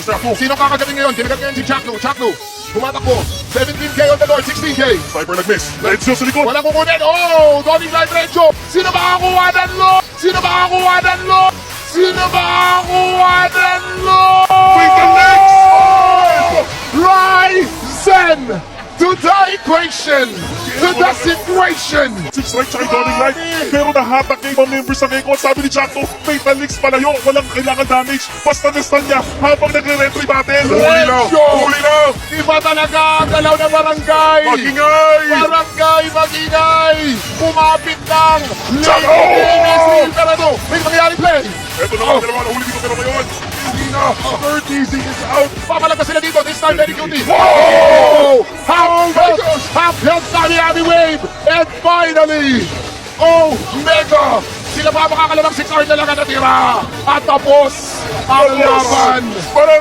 to Chakno. Sino kakagaling ngayon? Kinagat ngayon si Chakno. Chakno, tumatakbo. 17K on the door, 16K. Sniper nag-miss. Redshield sa likod. Walang kukunin. Oh, Donning Light Redshield. Sino makakakuha ng loot? Sino makakakuha ng loot? Sino makakakuha ng loot? Wait the next! Ryzen to the equation, to the situation. 6 right tsaka yung Donning Light. Pero nahatak niya ibang members ng Echo. Sabi ni Chakno, Fatal Links palayo. Walang kailangan damage. Basta nestan niya habang nagre-retry battle. Huli lang! Huli lang! Iba talaga ang galaw ng barangay! Magingay! Barangay, magingay! Kumapit lang! Chakno! Pero ito, may nangyari play! Eto naman, dalawa na huli dito pero ngayon. Tina, 30 is out! Papalagpas sila dito, this time very cutie! Oh! Half health na ni Abby Wave! And finally, Omega! Sila pa makakalabang 6 hours na lang ang natira! At tapos ang laban! Parang